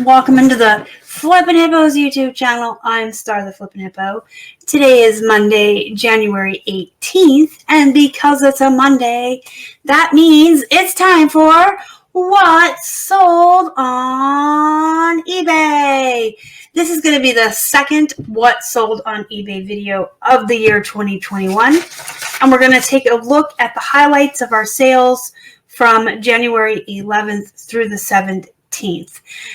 Welcome into the Flippin' Hippos YouTube channel. I'm Star the Flippin' Hippo. Today is Monday, January 18th, and because it's a Monday, that means it's time for What's Sold on eBay. This is going to be the second What's Sold on eBay video of the year 2021, and we're going to take a look at the highlights of our sales from January 11th through the 17th.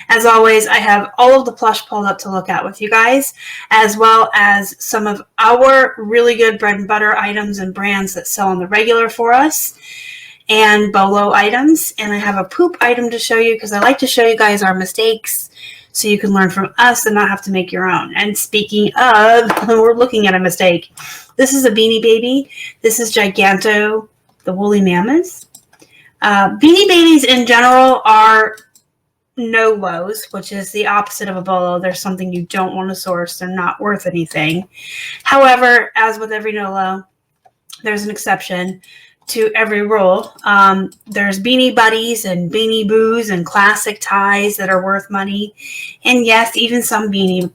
As always, I have all of the plush pulled up to look at with you guys, as well as some of our really good bread and butter items and brands that sell on the regular for us, and Bolo items. And I have a poop item to show you because I like to show you guys our mistakes so you can learn from us and not have to make your own. And speaking of, we're looking at a mistake. This is a Beanie Baby. This is Giganto, the woolly mammoths. Beanie Babies in general are no lows, which is the opposite of a bolo. There's something you don't want to source. They're not worth anything. However, as with every no low, there's an exception to every rule. There's Beanie Buddies and Beanie Boos and classic ties that are worth money. And yes, even some Beanie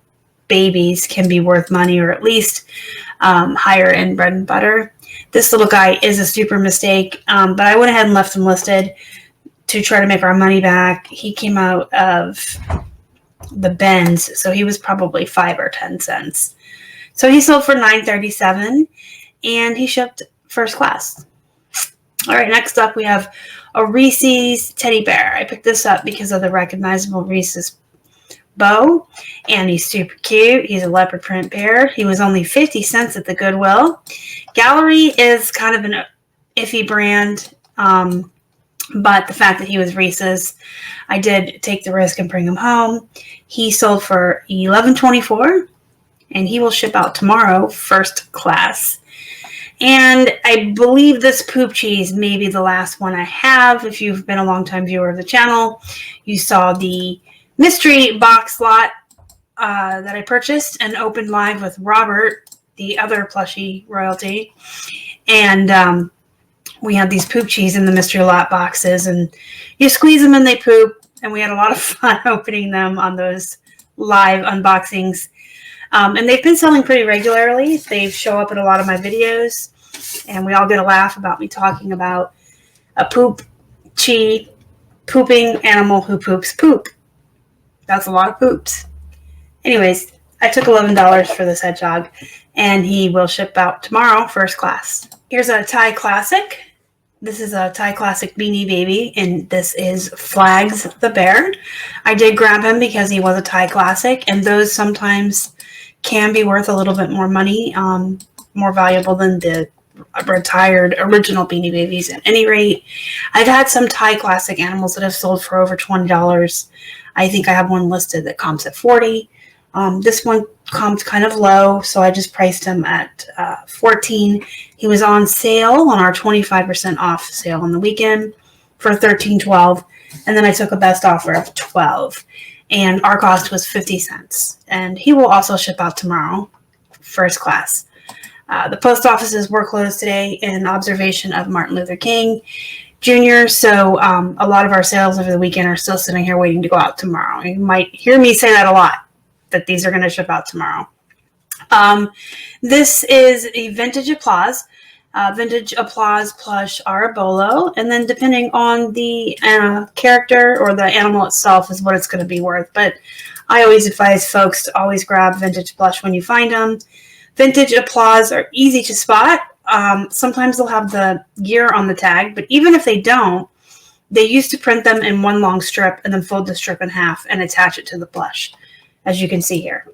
Babies can be worth money, or at least higher end bread and butter. This little guy is a super mistake, but I went ahead and left him listed to try to make our money back. He came out of the bins, so he was probably 5 or 10 cents. So he sold for $9.37, and he shipped first class. All right, next up we have a Reeses teddy bear. I picked this up because of the recognizable Reeses bow, and he's super cute. He's a leopard print bear. He was only 50 cents at the Goodwill. Gallery is kind of an iffy brand, but the fact that he was Reeses, I did take the risk and bring him home. He sold for $11.24, and he will ship out tomorrow, first class. And I believe this poop cheese may be the last one I have. If you've been a long-time viewer of the channel, you saw the mystery box lot that I purchased and opened live with Robert, the other plushie royalty. And we had these poop cheese in the mystery lot boxes, and you squeeze them and they poop. And we had a lot of fun opening them on those live unboxings. And they've been selling pretty regularly. They show up in a lot of my videos, and we all get a laugh about me talking about a pooping animal who poops poop. That's a lot of poops. Anyways, I took $11 for this hedgehog, and he will ship out tomorrow, first class. Here's a Thai classic. This is a Thai classic Beanie Baby, and this is Flags the bear. I did grab him because he was a Thai classic, and those sometimes can be worth a little bit more money, more valuable than the retired original Beanie Babies. At any rate, I've had some Thai classic animals that have sold for over $20. I think I have one listed that comps at $40. This one comped kind of low, so I just priced him at $14. He was on sale on our 25% off sale on the weekend for $13.12, and then I took a best offer of $12, and our cost was 50 cents. And he will also ship out tomorrow, first class. The post offices were closed today in observation of Martin Luther King Jr., so a lot of our sales over the weekend are still sitting here waiting to go out tomorrow. You might hear me say that a lot, that these are going to ship out tomorrow. This is a vintage applause. Vintage applause plush are a bolo, and then depending on the character or the animal itself is what it's going to be worth. But I always advise folks to always grab vintage plush when you find them. Vintage applause are easy to spot. Sometimes they'll have the year on the tag, but even if they don't, they used to print them in one long strip and then fold the strip in half and attach it to the plush, as you can see here.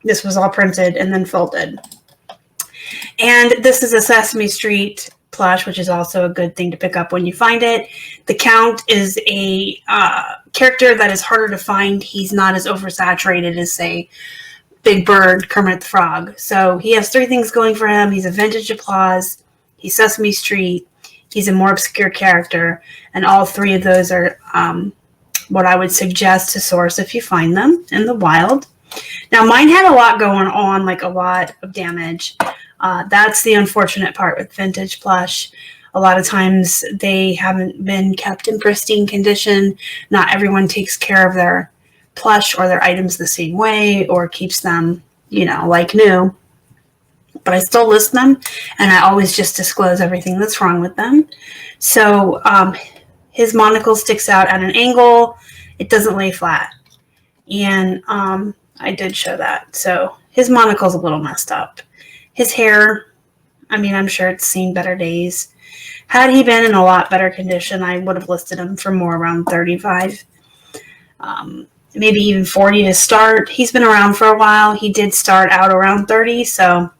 This was all printed and then folded. And this is a Sesame Street plush, which is also a good thing to pick up when you find it. The Count is a character that is harder to find. He's not as oversaturated as, say, Big Bird, Kermit the Frog. So he has 3 things going for him. He's a vintage applause, he's Sesame Street, he's a more obscure character, and all 3 of those are what I would suggest to source if you find them in the wild. Now, mine had a lot going on, like a lot of damage. That's the unfortunate part with vintage plush. A lot of times they haven't been kept in pristine condition. Not everyone takes care of their plush or their items the same way or keeps them, like new. But I still list them, and I always just disclose everything that's wrong with them. So his monocle sticks out at an angle. It doesn't lay flat. And I did show that. So his monocle's a little messed up. His hair, I'm sure it's seen better days. Had he been in a lot better condition, I would have listed him for more around 35. Maybe even 40 to start. He's been around for a while. He did start out around 30, so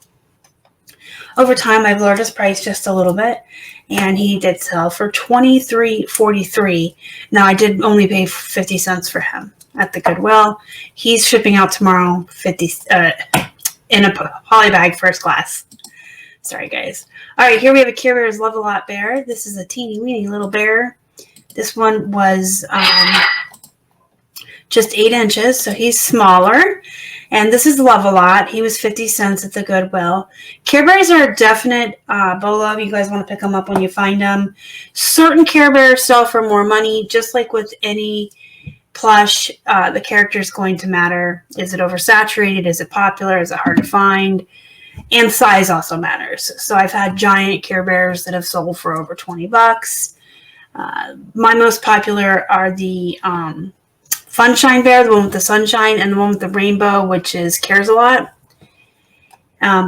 over time I've lowered his price just a little bit, and he did sell for $23.43. Now I did only pay 50 cents for him at the Goodwill. He's shipping out tomorrow, 50 in a poly bag, first class. Sorry guys. All right, here we have a Care Bears Love a Lot bear. This is a teeny weeny little bear. This one was just 8 inches, so he's smaller. And this is Love a Lot. He was 50 cents at the Goodwill. Care Bears are a definite Bolo. You guys want to pick them up when you find them. Certain Care Bears sell for more money, just like with any plush. The character is going to matter. Is it oversaturated? Is it popular? Is it hard to find? And size also matters. So I've had giant Care Bears that have sold for over $20. My most popular are the Funshine Bear, the one with the sunshine, and the one with the rainbow, which is Cares a Lot.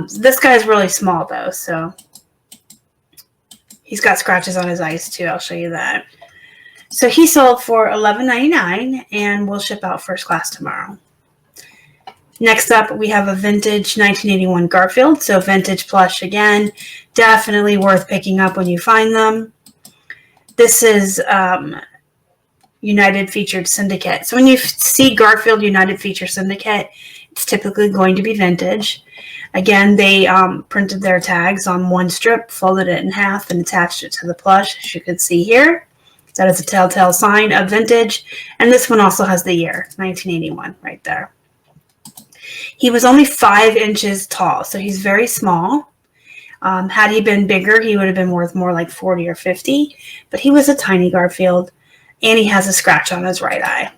This guy's really small, though, so he's got scratches on his eyes, too. I'll show you that. So he sold for $11.99, and we'll ship out first class tomorrow. Next up, we have a vintage 1981 Garfield, so vintage plush again. Definitely worth picking up when you find them. This is United Featured Syndicate. So when you see Garfield United Feature Syndicate, it's typically going to be vintage. Again, they printed their tags on one strip, folded it in half, and attached it to the plush, as you can see here. That is a telltale sign of vintage. And this one also has the year, 1981, right there. He was only 5 inches tall, so he's very small. Had he been bigger, he would have been worth more like 40 or 50, but he was a tiny Garfield. And he has a scratch on his right eye,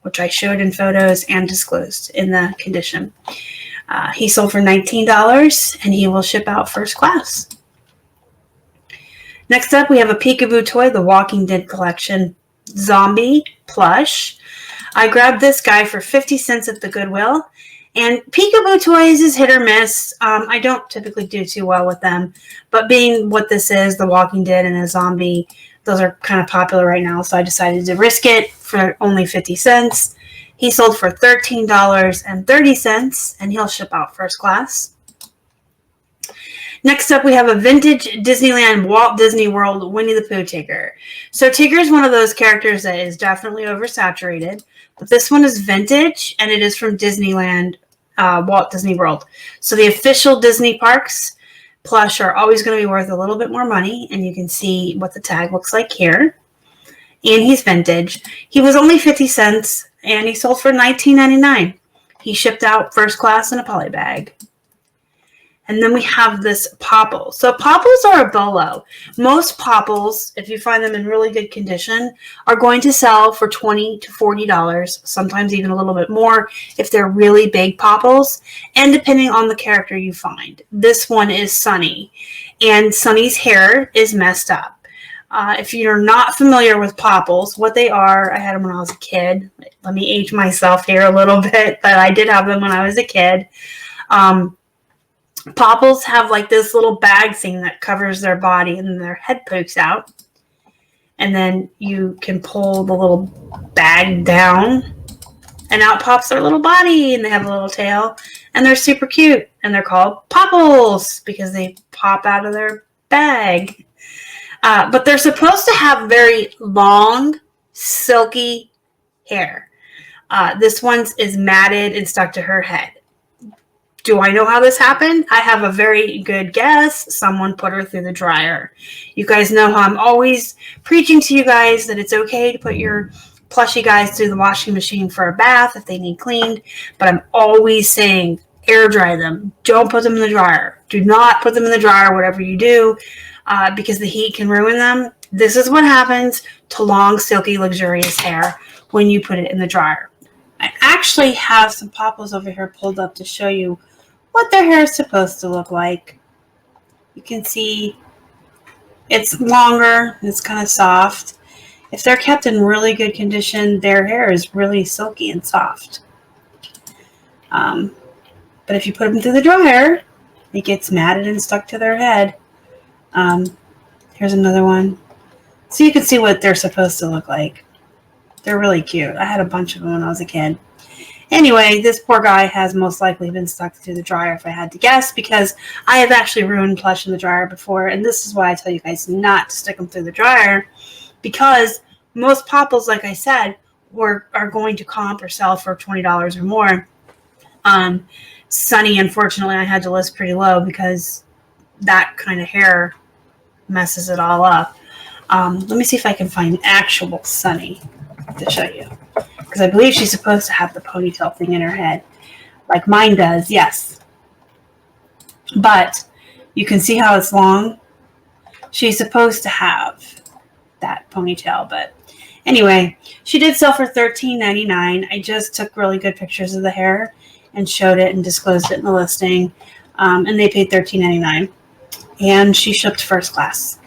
which I showed in photos and disclosed in the condition. He sold for $19, and he will ship out first class. Next up, we have a Peekaboo toy, the Walking Dead Collection Zombie Plush. I grabbed this guy for 50 cents at the Goodwill. And Peekaboo toys is hit or miss. I don't typically do too well with them. But being what this is, the Walking Dead and a zombie, those are kind of popular right now, so I decided to risk it for only 50 cents. He sold for $13.30, and he'll ship out first class. Next up, we have a vintage Disneyland Walt Disney World Winnie the Pooh Tigger. So Tigger is one of those characters that is definitely oversaturated, but this one is vintage, and it is from Disneyland Walt Disney World. So the official Disney parks plush are always going to be worth a little bit more money, and you can see what the tag looks like here. And he's vintage. He was only 50 cents, and he sold for $19.99. He shipped out first class in a poly bag. And then we have this Popple. So Popples are a Bolo. Most Popples, if you find them in really good condition, are going to sell for $20 to $40, sometimes even a little bit more if they're really big Popples, and depending on the character you find. This one is Sunny, and Sunny's hair is messed up. If you're not familiar with Popples, what they are, I had them when I was a kid. Let me age myself here a little bit, but I did have them when I was a kid. Popples have like this little bag thing that covers their body, and then their head pokes out. And then you can pull the little bag down, and out pops their little body, and they have a little tail, and they're super cute. And they're called Popples because they pop out of their bag. But they're supposed to have very long, silky hair. This one is matted and stuck to her head. Do I know how this happened? I have a very good guess. Someone put her through the dryer. You guys know how I'm always preaching to you guys that it's okay to put your plushie guys through the washing machine for a bath if they need cleaned. But I'm always saying air dry them. Don't put them in the dryer. Do not put them in the dryer, whatever you do, because the heat can ruin them. This is what happens to long, silky, luxurious hair when you put it in the dryer. actually have some popples over here pulled up to show you what their hair is supposed to look like. You can see it's longer, it's kind of soft. If they're kept in really good condition, their hair is really silky and soft. But if you put them through the dryer, it gets matted and stuck to their head. Here's another one. So you can see what they're supposed to look like. They're really cute. I had a bunch of them when I was a kid. Anyway, this poor guy has most likely been stuck through the dryer, if I had to guess, because I have actually ruined Plush in the dryer before, and this is why I tell you guys not to stick them through the dryer, because most popples, like I said, are going to comp or sell for $20 or more. Sunny, unfortunately, I had to list pretty low because that kind of hair messes it all up. Let me see if I can find actual Sunny to show you, because I believe she's supposed to have the ponytail thing in her head like mine does. Yes, but you can see how it's long. She's supposed to have that ponytail, but anyway, she did sell for $13.99. I just took really good pictures of the hair and showed it and disclosed it in the listing, and they paid $13.99, and she shipped first class.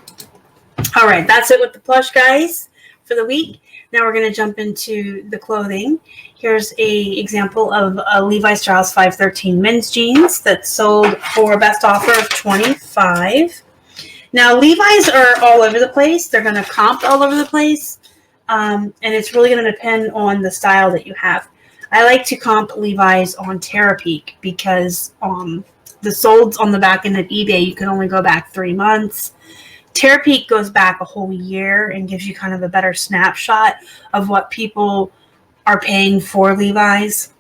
All right, that's it with the Plush, guys, for the week. Now we're going to jump into the clothing. Here's a example of a Levi's Strauss 513 men's jeans that sold for a best offer of $25. Now, Levi's are all over the place. They're going to comp all over the place, and it's really going to depend on the style that you have. I like to comp Levi's on Terapeak because the solds on the back end of eBay, you can only go back 3 months. Terapeak goes back a whole year and gives you kind of a better snapshot of what people are paying for Levi's.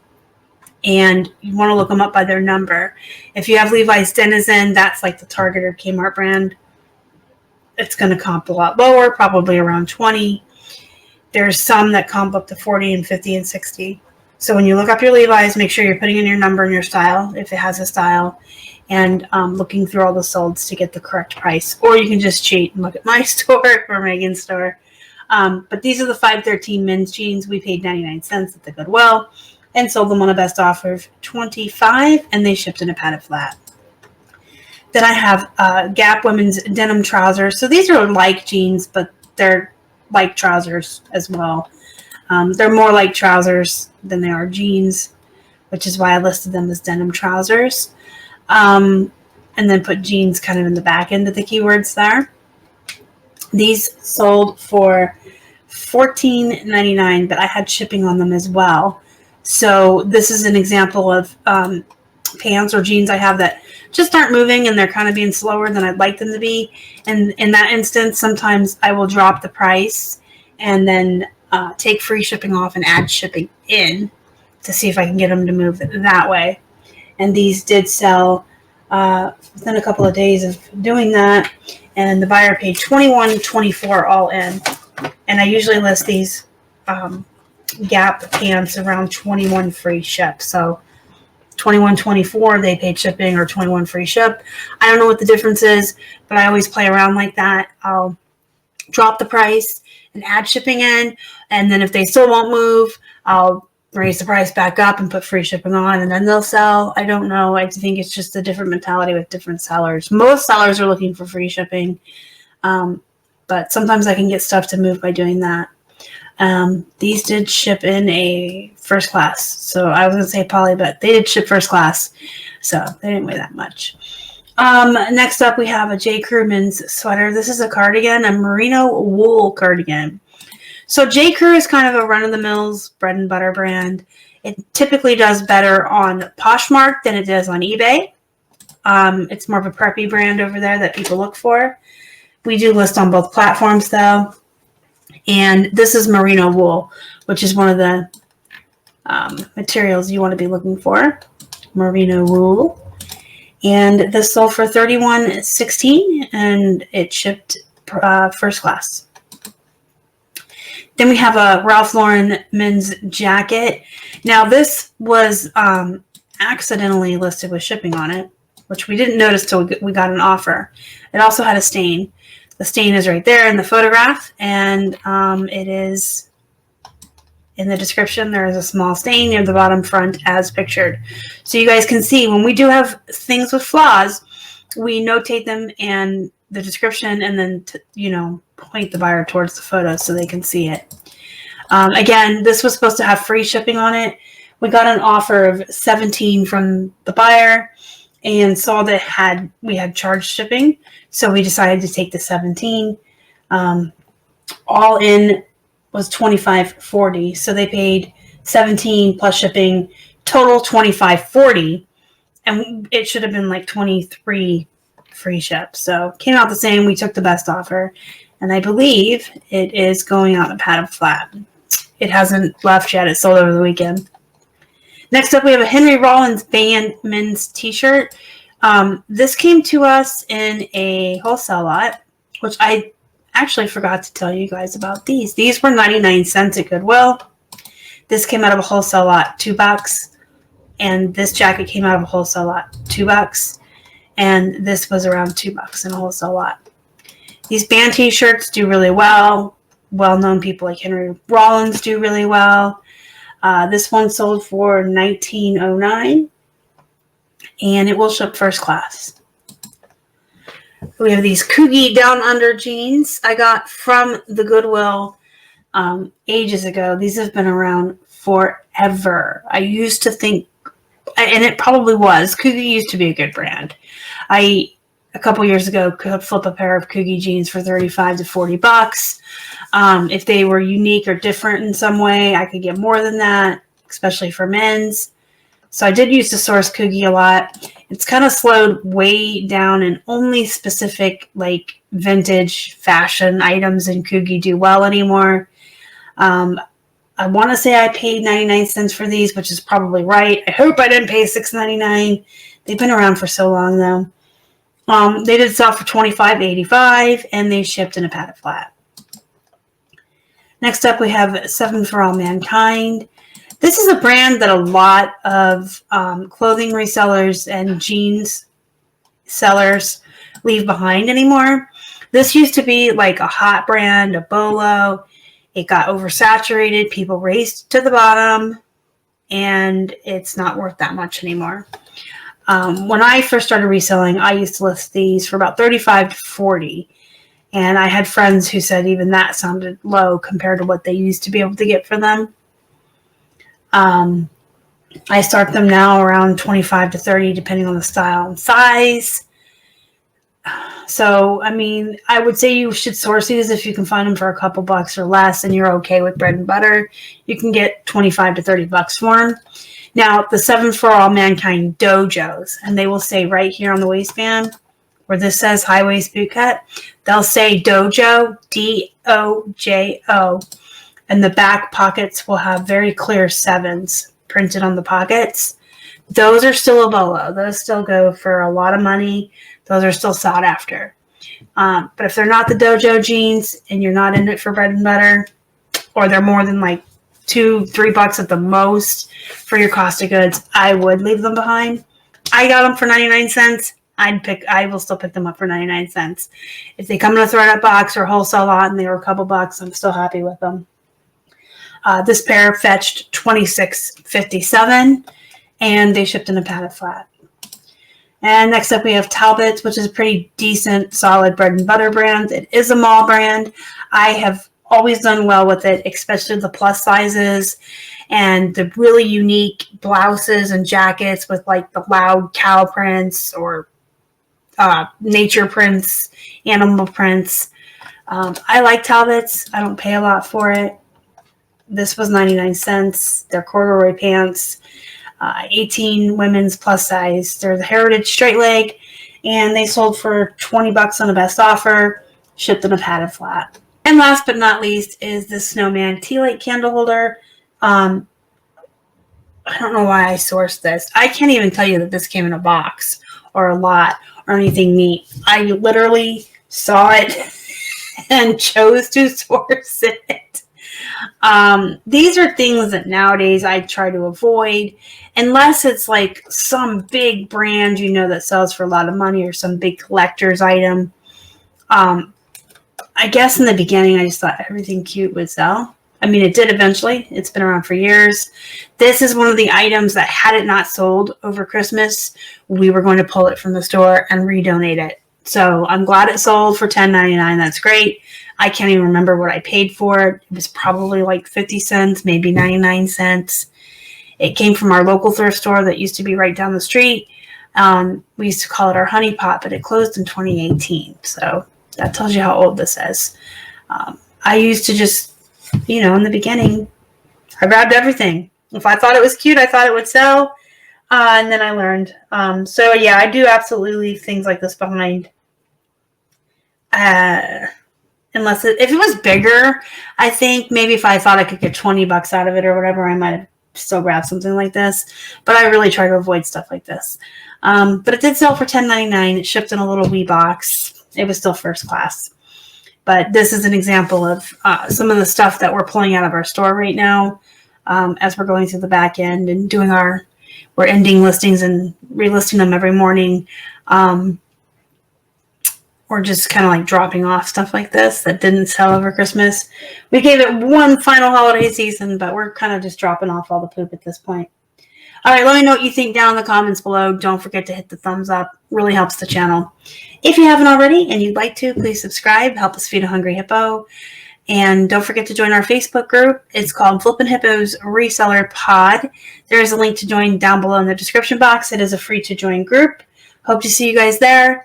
And you want to look them up by their number. If you have Levi's Denizen, that's like the Target or Kmart brand. It's going to comp a lot lower, probably around 20. There's some that comp up to 40 and 50 and 60. So when you look up your Levi's, make sure you're putting in your number and your style, if it has a style, and looking through all the solds to get the correct price. Or you can just cheat and look at my store or Megan's store. But these are the 513 men's jeans. We paid 99 cents at the Goodwill and sold them on a best offer of $25, and they shipped in a padded flat. Then I have Gap women's denim trousers. So these are like jeans, but they're like trousers as well. They're more like trousers than they are jeans, which is why I listed them as denim trousers. And then put jeans kind of in the back end of the keywords there. These sold for $14.99, but I had shipping on them as well. So this is an example of pants or jeans I have that just aren't moving and they're kind of being slower than I'd like them to be. And in that instance, sometimes I will drop the price and then take free shipping off and add shipping in to see if I can get them to move that way. And these did sell within a couple of days of doing that, and the buyer paid $21.24 all in. And I usually list these Gap pants around $21 free ship. So $21.24 they paid shipping, or $21 free ship. I don't know what the difference is, but I always play around like that. I'll drop the price and add shipping in, and then if they still won't move, I'll raise the price back up and put free shipping on, and then they'll sell. I don't know. I think it's just a different mentality with different sellers. Most sellers are looking for free shipping, but sometimes I can get stuff to move by doing that. These did ship in a first class. So I was going to say poly, but they did ship first class, so they didn't weigh that much. Next up, we have a J. Crew men's sweater. This is a cardigan, a merino wool cardigan. So J. Crew is kind of a run-of-the-mills bread and butter brand. It typically does better on Poshmark than it does on eBay. It's more of a preppy brand over there that people look for. We do list on both platforms, though. And this is merino wool, which is one of the materials you want to be looking for. Merino wool. And this sold for $31.16, and it shipped first class. Then we have a Ralph Lauren men's jacket. Now this was accidentally listed with shipping on it, which we didn't notice till we got an offer. It also had a stain. The stain is right there in the photograph, and it is in the description, there is a small stain near the bottom front as pictured. So you guys can see when we do have things with flaws, we notate them in the description and then, point the buyer towards the photo so they can see it. Again, this was supposed to have free shipping on it. We got an offer of $17 from the buyer and saw that we had charged shipping. So we decided to take the $17. All in was $25.40. So they paid $17 plus shipping, total $25.40. And it should have been like $23 free ship. So came out the same. We took the best offer. And I believe it is going out in a padded flat. It hasn't left yet. It sold over the weekend. Next up, we have a Henry Rollins band men's t-shirt. This came to us in a wholesale lot, which I actually forgot to tell you guys about these. These were 99 cents at Goodwill. This came out of a wholesale lot, $2. And this jacket came out of a wholesale lot, $2. And this was around $2 in a wholesale lot. These band t-shirts do really well. Well-known people like Henry Rollins do really well. This one sold for $19.09, and it will ship first class. We have these Kooky Down Under jeans I got from the Goodwill ages ago. These have been around forever. I used to think, and it probably was, Kooky used to be a good brand. A couple years ago, could flip a pair of Kooky jeans for $35 to $40. If they were unique or different in some way, I could get more than that, especially for men's. So I did used to source Kooky a lot. It's kind of slowed way down, and only specific like vintage fashion items in Kooky do well anymore. I want to say I paid 99 cents for these, which is probably right. I hope I didn't pay $6.99. They've been around for so long, though. They did sell for $25.85, and they shipped in a padded flat. Next up, we have 7 for All Mankind. This is a brand that a lot of clothing resellers and jeans sellers leave behind anymore. This used to be like a hot brand, a Bolo. It got oversaturated. People raced to the bottom, and it's not worth that much anymore. When I first started reselling, I used to list these for about $35 to $40. And I had friends who said even that sounded low compared to what they used to be able to get for them. I start them now around $25 to $30, depending on the style and size. So, I mean, I would say you should source these if you can find them for a couple bucks or less and you're okay with bread and butter. You can get $25 to $30 for them. Now, the 7 for All Mankind dojos, and they will say right here on the waistband, where this says high waist boot cut, they'll say dojo, D-O-J-O, and the back pockets will have very clear 7s printed on the pockets. Those are still a Bolo. Those still go for a lot of money. Those are still sought after. But if they're not the dojo jeans and you're not in it for bread and butter, or they're more than like $2-3 at the most for your cost of goods, I would leave them behind. I got them for 99 cents. I will still pick them up for 99 cents. If they come in a throw-up box or a wholesale lot and they were a couple bucks, I'm still happy with them. This pair fetched $26.57, and they shipped in a padded flat. And next up we have Talbots, which is a pretty decent, solid bread and butter brand. It is a mall brand. I have always done well with it, especially the plus sizes and the really unique blouses and jackets with like the loud cow prints or nature prints, animal prints. I like Talbots. I don't pay a lot for it. This was 99 cents. They're corduroy pants, 18 women's plus size. They're the Heritage straight leg, and they sold for $20 on the best offer, shipped in a padded flat. And last but not least is the Snowman tea light candle holder. I don't know why I sourced this. I can't even tell you that this came in a box or a lot or anything neat. I literally saw it and chose to source it. These are things that nowadays I try to avoid unless it's like some big brand, that sells for a lot of money or some big collector's item. I guess in the beginning I just thought everything cute would sell. I mean, it did eventually. It's been around for years. This is one of the items that, had it not sold over Christmas, we were going to pull it from the store and redonate it. So I'm glad it sold for $10.99. That's great. I can't even remember what I paid for it. It was probably like 50 cents, maybe 99 cents. It came from our local thrift store that used to be right down the street. We used to call it our honey pot, but it closed in 2018. So that tells you how old this is. I used to just, in the beginning, I grabbed everything. If I thought it was cute, I thought it would sell. And then I learned. So yeah, I do absolutely leave things like this behind. Unless if it was bigger, I think maybe if I thought I could get $20 out of it or whatever, I might have still grabbed something like this. But I really try to avoid stuff like this. But it did sell for $10.99. It shipped in a little wee box. It was still first class. But this is an example of some of the stuff that we're pulling out of our store right now as we're going through the back end and doing we're ending listings and relisting them every morning. Or just kind of like dropping off stuff like this that didn't sell over Christmas. We gave it one final holiday season, but we're kind of just dropping off all the poop at this point. All right, let me know what you think down in the comments below. Don't forget to hit the thumbs up. Really helps the channel. If you haven't already and you'd like to, please subscribe. Help us feed a hungry hippo. And don't forget to join our Facebook group. It's called Flippin' Hippo's Reseller Pod. There is a link to join down below in the description box. It is a free to join group. Hope to see you guys there.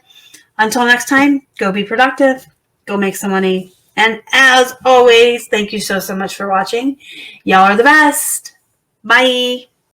Until next time, go be productive. Go make some money. And as always, thank you so much for watching. Y'all are the best. Bye.